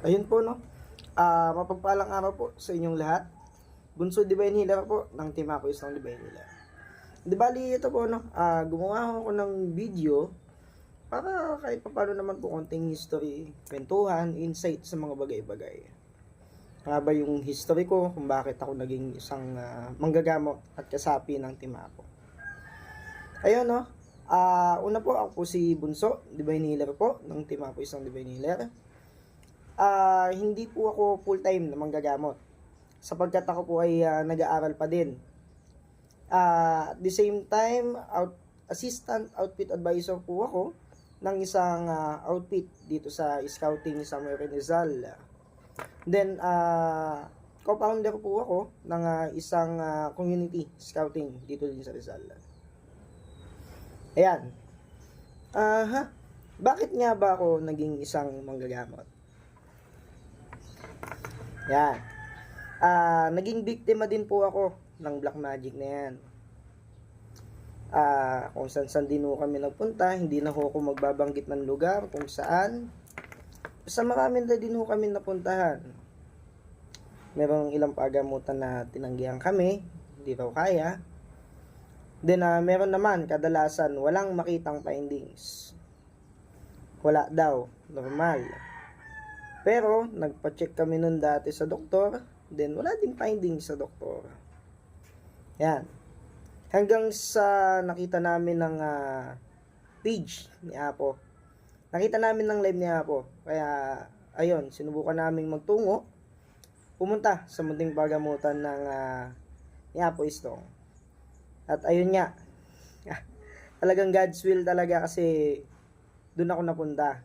Ayun po, no. Mapagpalang araw po sa inyong lahat. Bunso Divine Healer po ng Team Ako Isang Divine Healer. Di bali ito po, no. Gumawa ako ng video para kahit paano naman po konting history, kwentuhan, insight sa mga bagay-bagay. Nga ba yung history ko kung bakit ako naging isang manggagamot at kasapi ng Team Ako. Ayun, no. Una po, ako po si Bunso Divine Healer po ng Team Ako Isang Divine Healer. Hindi po ako full-time na manggagamot. Sapagkat ako po ay nag-aaral pa din. At the same time, assistant outfit advisor po ako ng isang outfit dito sa scouting sa Rizal. Then, co-founder po ako ng isang community scouting dito din sa Rizal. Ayan. Bakit nga ba ako naging isang manggagamot? Yan. Naging biktima din po ako ng black magic na yan. Kung saan din ho kami nagpunta, hindi na ho ako magbabanggit ng lugar kung saan. Sa marami na din ho kami napuntahan. Merong ilang pagamutan na tinanggihan kami, hindi raw kaya. Then meron naman kadalasan walang makitang findings. Wala daw, normal. Pero, nagpa-check kami nun dati sa doktor, then wala ding findings sa doktor. Yan. Hanggang sa nakita namin ng page ni Apo. Nakita namin ng live ni Apo. Kaya, ayun, sinubukan namin magtungo. Pumunta sa munting pagamutan ng ni Apo Istong. At ayun nga. Talagang God's will talaga kasi doon ako napunta.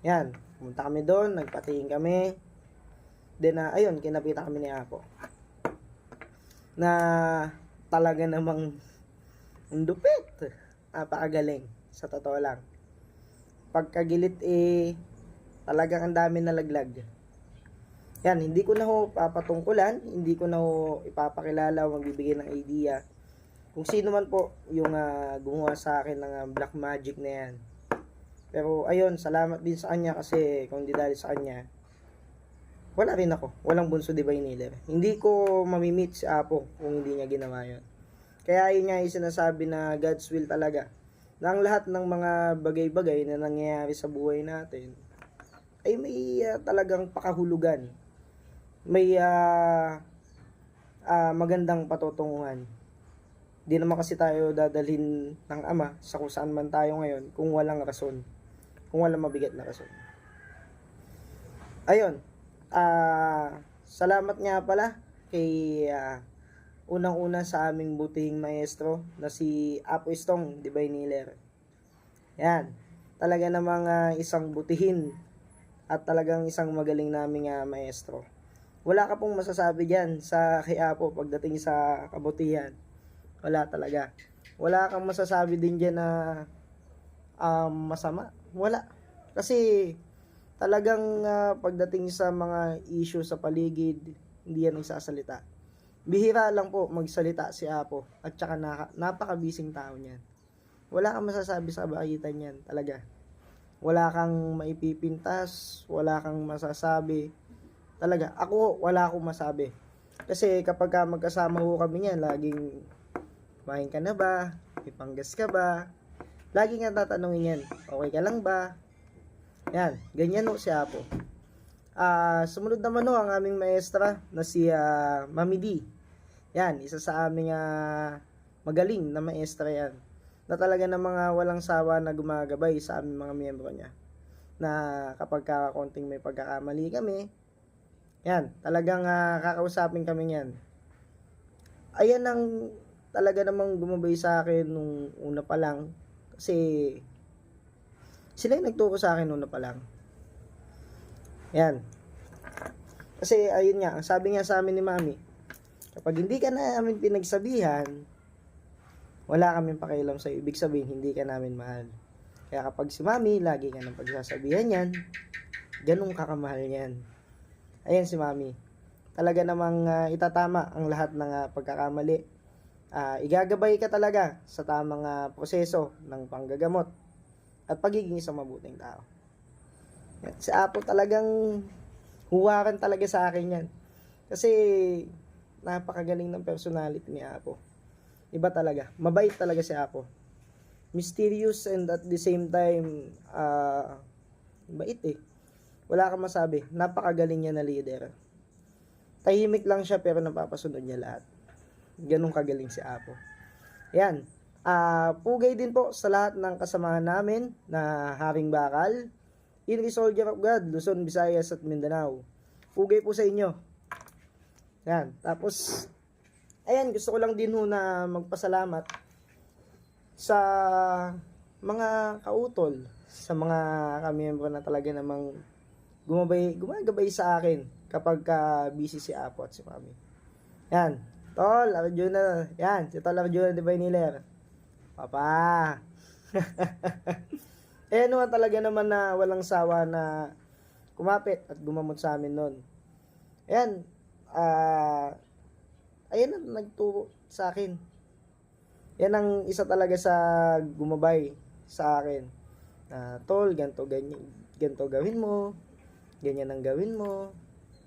Yan. Pumunta kami doon, nagpatingin kami. Then, ayun, kinapitan kami ni Apo. Na talaga namang undupit. Napakagaling. Sa totoo lang. Pagkagilit talagang ang dami nalaglag. Yan, hindi ko na ho papatungkulan. Hindi ko na ho ipapakilala o magbibigay ng idea. Kung sino man po yung gumawa sa akin ng black magic na yan. Pero ayun, salamat din sa kanya kasi kung di dahil sa kanya, wala rin ako. Walang Bunso Divine Healer. Hindi ko mamimit si Apo kung hindi niya ginawa yun. Kaya yun nga yung sinasabi na God's will talaga. Na ang lahat ng mga bagay-bagay na nangyayari sa buhay natin ay may talagang pakahulugan. May magandang patutunguhan. Di naman kasi tayo dadalhin ng Ama sa kung saan man tayo ngayon kung walang rason. Kung walang mabigat na rason. Ayun. Salamat nga pala kay unang-una sa aming butihing maestro na si Apo Istong Divine Healer. Yan. Talaga namang isang butihin at talagang isang magaling naming maestro. Wala ka pong masasabi dyan sa kay Apo pagdating sa kabutihan. Wala talaga. Wala kang masasabi din dyan na masama. Wala. Kasi talagang pagdating sa mga issue sa paligid, hindi yan nagsasalita. Bihira lang po magsalita si Apo at saka napakabising tao niyan. Wala kang masasabi sa pagitan niyan, talaga. Wala kang maipipintas, wala kang masasabi. Talaga, ako wala akong masabi. Kasi kapag magkasama ho kami niyan, laging kumain ka na ba? Ipanggas ka ba? Lagi nga tatanungin yan, okay ka lang ba? Yan, ganyan ho si Apo. Sumunod naman ho ang aming maestra na si Mami D. Yan, isa sa aming magaling na maestra yan. Na talaga ng mga walang sawa na gumagabay sa aming mga miyembro niya. Na kapag konting may pagkakamali kami, yan, talagang kakausapin kami yan. Ayan ang talaga namang gumabay sa akin nung una pa lang. Kasi sila yung nagturo sa akin una pa lang. Yan. Kasi ayun nga, ang sabi nga sa amin ni Mami, kapag hindi ka namin pinagsabihan, wala kaming pakialam sa'yo. Ibig sabihin, hindi ka namin mahal. Kaya kapag si Mami, lagi ka nang pagsasabihan yan, ganun ka kamahal yan. Ayan si Mami. Talaga namang itatama ang lahat ng pagkakamali. Igagabay ka talaga sa tamang proseso ng panggagamot at pagiging isang mabuting tao. Si Apo talagang huwaran talaga sa akin yan. Kasi napakagaling ng personality ni Apo. Iba talaga. Mabait talaga si Apo. Mysterious and at the same time, bait eh. Wala kang masabi. Napakagaling niya na leader. Tahimik lang siya pero napapasunod niya lahat. Ganun kagaling si Apo. Yan. Pugay din po sa lahat ng kasamahan namin na Haring Bakal, Inri Soldier of God, Luzon, Visayas at Mindanao. Pugay po sa inyo. Yan. Tapos, ayan, gusto ko lang din ho na magpasalamat sa mga kautol, sa mga kamiyembro na talaga namang gumagabay sa akin kapag busy si Apo at si Mami. Yan. Tol, Arjuna. Yan, si Tol Arjuna Divine Healer. Papa. Eh, ano talaga naman na walang sawa na kumapit at gumamot sa amin nun. Ayan. Ayan ang nagturo sa akin. Yan ang isa talaga sa gumabay sa akin. Tol, ganito gawin mo. Ganyan ang gawin mo.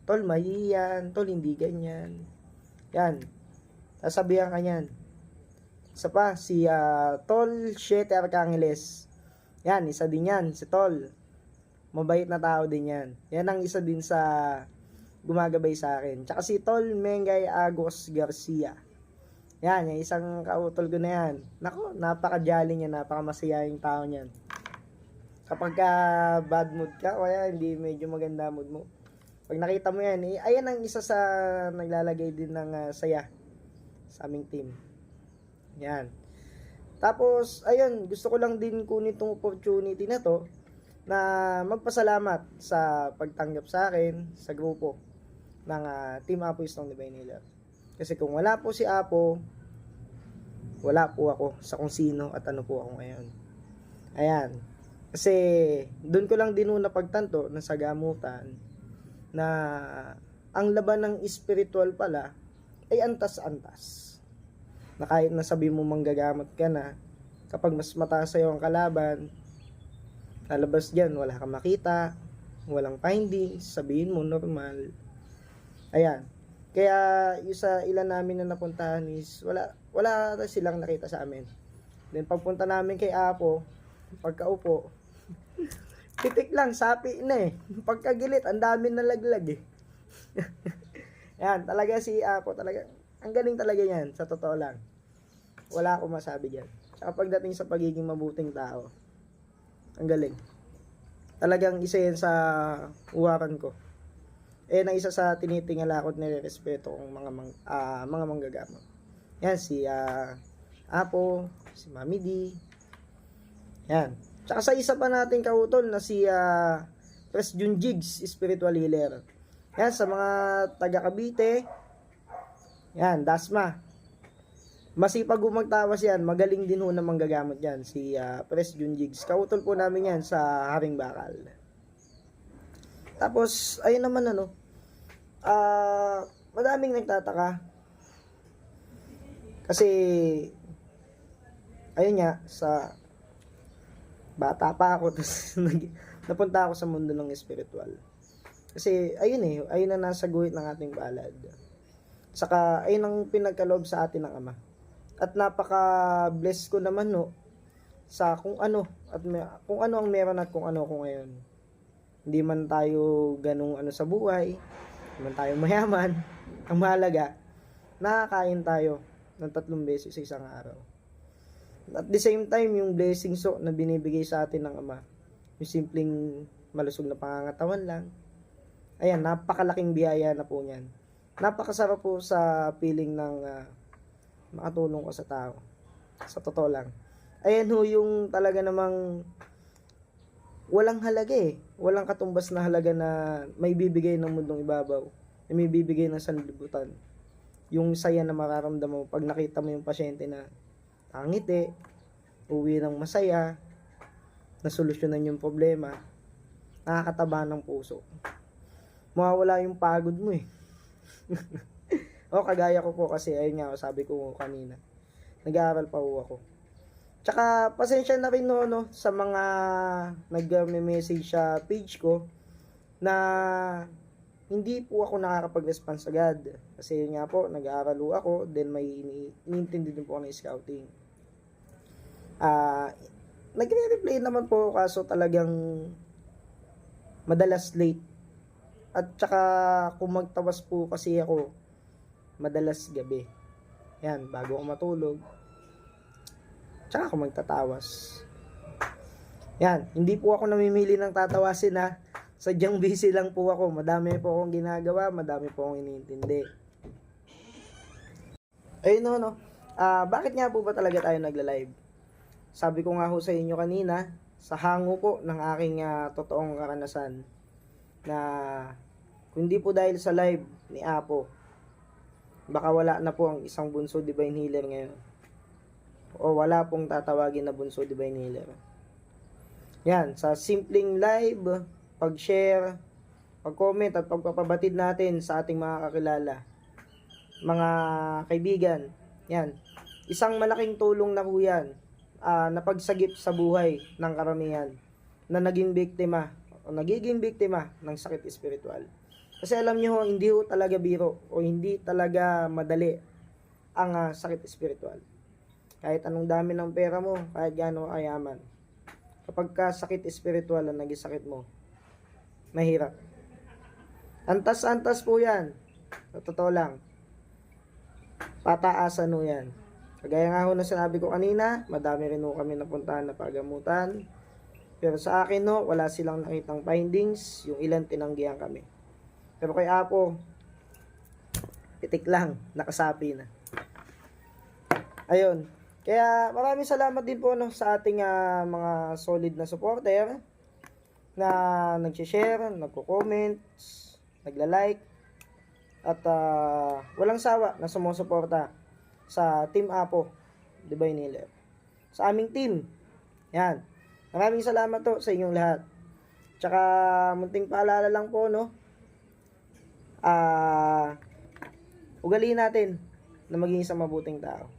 Tol, mali yan. Tol, hindi ganyan. Yan. Sasabihan ka yan. Isa pa, si Tol Shete Arcangeles. Yan, isa din yan. Si Tol. Mabait na tao din yan. Yan ang isa din sa gumagabay sa akin. Tsaka si Tol Mengay Agos Garcia. Yan, yung isang kautol ko na yan. Nako, napaka-jolly niya, napaka-masaya yung tao niyan. Kapag bad mood ka, o kaya hindi medyo maganda mood mo, pag nakita mo yan, ayan ang isa sa naglalagay din ng saya sa aming team. Yan. Tapos, ayun, gusto ko lang din kunin itong opportunity na to na magpasalamat sa pagtanggap sa akin sa grupo ng Team Apo Strong Divine Healer. Kasi kung wala po si Apo, wala po ako sa kung sino at ano po ako ngayon. Ayan. Kasi doon ko lang din napagtanto na sa gamutan na ang laban ng spiritual pala ay antas-antas. Na kahit nasabi mo manggagamot ka na, kapag mas mataas sa'yo ang kalaban, lalabas dyan, wala kang makita, walang findings, sabihin mo normal. Ayan. Kaya yung sa ilan namin na napuntahan is wala silang nakita sa amin. Then pagpunta namin kay Apo, pagkaupo, titik lang, sapi na eh. Pagkagilit, ang dami na laglag eh. Yan, talaga si Apo, talaga, ang galing talaga yan, sa totoo lang. Wala akong masabi dyan. Saka pagdating sa pagiging mabuting tao, ang galing. Talagang isa yan sa uwaran ko. Na isa sa tinitingala ko at nire-respeto kong mga manggagamot. Yan, si Apo, si Mami D. Yan. Tsaka sa isa pa nating kautol na si Pres Jun Jigs, Spiritual Healer. Yan, sa mga taga Cavite. Yan, Dasma. Masipag magtawas yan, magaling din ho na manggagamot yan, si Pres Jun Jigs. Kautol po namin yan sa Haring Bakal. Tapos, ayun naman madaming nagtataka. Kasi, ayun nga, sa bata pa ako, tapos napunta ako sa mundo ng spiritual. Kasi, ayun na nasa guhit ng ating palad. Saka, ayun ang pinagkaloob sa atin ng Ama. At napaka-bless ko naman sa kung ano ang meron at kung ano ako ngayon. Hindi man tayo ganung sa buhay, hindi man tayo mayaman. Ang mahalaga, nakakain tayo ng 3 beses sa isang araw. At the same time, yung blessings na binibigay sa atin ng Ama, yung simpleng malusog na pangangatawan lang, ayan, napakalaking biyaya na po niyan. Napakasarap po sa feeling ng makatulong ko sa tao. Sa totoo lang. Ayan yung talaga namang walang halaga Walang katumbas na halaga na may bibigay ng mundong ibabaw. May bibigay ng sanlibutan. Yung saya na mararamdaman mo pag nakita mo yung pasyente na tangiti, uwi ng masaya, nasolusyonan yung problema, nakakataba ng puso. Mawawala yung pagod mo kagaya ko po kasi, ayun nga, sabi ko kanina, nag-aaral pa ako. Tsaka pasensya na rin no, sa mga nag-message sa page ko na hindi po ako nakakapag-response agad. Kasi yun nga po, nag-aaral ako, then may iniintindi din po ako ng scouting. Nagre-reply naman po kaso talagang madalas late. At tsaka kung magtawas po kasi ako, madalas gabi. Yan, bago ako matulog. Tsaka ako magtatawas. Yan, hindi po ako namimili ng tatawasin ha. Sadyang busy lang po ako. Madami po akong ginagawa, madami po akong iniintindi. Ayun no. Bakit nga po ba talaga tayo nagla-live? Sabi ko nga ho sa inyo kanina, sa hango po ng aking totoong karanasan, na kung hindi po dahil sa live ni Apo, baka wala na po ang isang bunso divine healer ngayon. O wala pong tatawagin na bunso divine healer. Yan, sa simpleng live, pag-share, pag-comment at pagpapabatid natin sa ating mga kakilala, mga kaibigan. Yan, isang malaking tulong na po yan, na pagsagip sa buhay ng karamihan na naging biktima o nagiging biktima ng sakit espiritual. Kasi alam nyo, hindi ho talaga biro o hindi talaga madali ang sakit espiritual. Kahit anong dami ng pera mo, kahit gaano kayaman, kapag ka sakit espiritual ang naging sakit mo, mahirap. Antas-antas po yan. Sa totoo lang. Pataasan ho yan. Kagaya nga ho na sinabi ko kanina, madami rin ho kami napuntahan na pagamutan. Pero sa akin ho, wala silang nakitang findings. Yung ilan tinanggihan kami. Pero kay Apo, pitik lang, nakasapi na. Ayun. Kaya maraming salamat din po no, sa ating mga solid na supporter na nag-share, nagko-comments, nagla-like, at walang sawa na sumusuporta sa Team Apo Divine Healer. Sa aming team. Yan. Maraming salamat to sa inyong lahat. Tsaka munting paalala lang po no. Ugaliin natin na maging isang mabuting tao.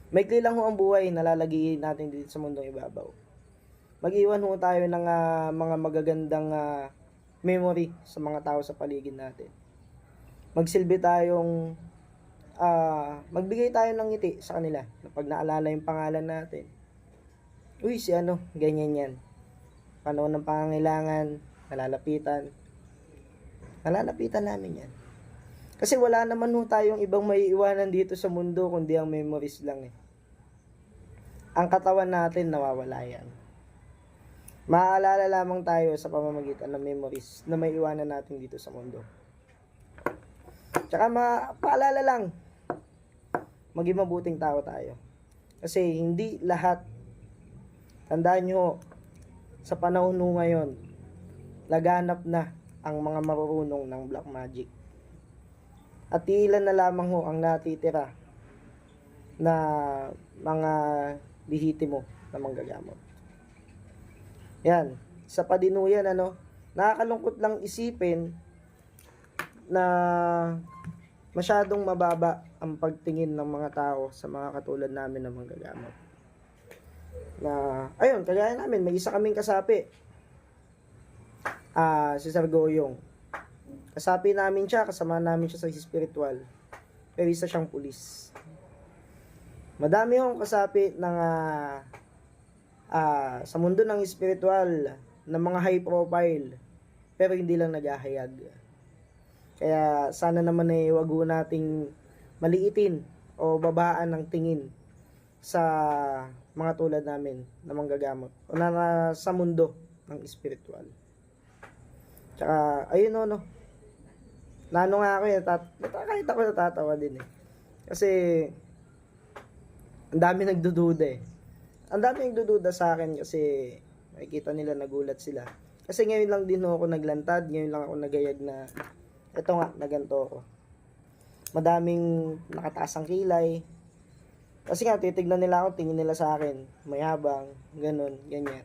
Maikli lang ho ang buhay na lalagyan natin dito sa mundong ibabaw. Mag-iwan ho tayo ng mga magagandang memory sa mga tao sa paligid natin. Magsilbi tayong magbigay tayo ng ngiti sa kanila na pag naalala yung pangalan natin. Uy, si ano, ganyan yan. Panahon ng pangangailangan, nalalapitan namin yan. Kasi wala naman ho tayong ibang maiiwanan dito sa mundo kundi ang memories lang eh. Ang katawan natin nawawala yan. Maaalala lamang tayo sa pamamagitan ng memories na may iwanan natin dito sa mundo. Tsaka paalala lang, maging mabuting tao tayo. Kasi hindi lahat, tandaan nyo, sa panahon nyo ngayon, laganap na ang mga marurunong ng black magic. At ilan na lamang ho ang natitira na mga lihitimo na manggagamot. Yan, sa padinuyan nakakalungkot lang isipin na masyadong mababa ang pagtingin ng mga tao sa mga katulad namin na manggagamot. Na, ayun, kagaya namin, may isa kaming kasapi. Si Sir Goyong. Kasapi namin siya, kasama namin siya sa spiritual. Pero isa siyang pulis. Madami yung kasapi ng sa mundo ng spiritual na mga high profile pero hindi lang naghahayag. Kaya sana naman wag ho nating maliitin o babaan ng tingin sa mga tulad namin na manggagamot o na sa mundo ng spiritual. Tsaka ayun nano nga ako kahit ako natatawa din kasi ang dami nagdududa Ang dami nagdududa sa akin kasi makikita nila nagulat sila. Kasi ngayon lang din ako naglantad, ngayon lang ako nagayag na eto nga, na ganito ako. Madaming nakataas ang kilay. Kasi nga, titignan nila ako, tingin nila sa akin, mayabang, ganun, ganyan.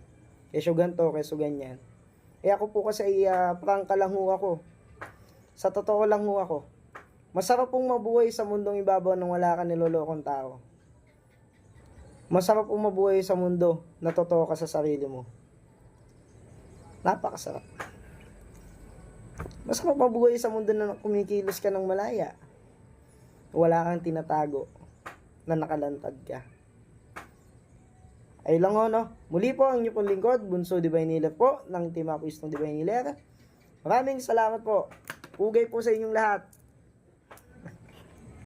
Keso ganito, keso ganyan. Ako po kasi prangka lang ho ako. Sa totoo lang ho ako. Masarap pong mabuhay sa mundong ibabaw nang wala ka nilolokong tao. Masarap po mabuhay sa mundo na totoo ka sa sarili mo. Napakasarap. Masarap mabuhay sa mundo na kumikilos ka ng malaya. Wala kang tinatago na nakalantad ka. Ay lang ho, no? Muli po ang inyo pong lingkod, Bunso Divine Healer po, ng Team Ako Istong Divine Healer. Maraming salamat po. Pugay po sa inyong lahat.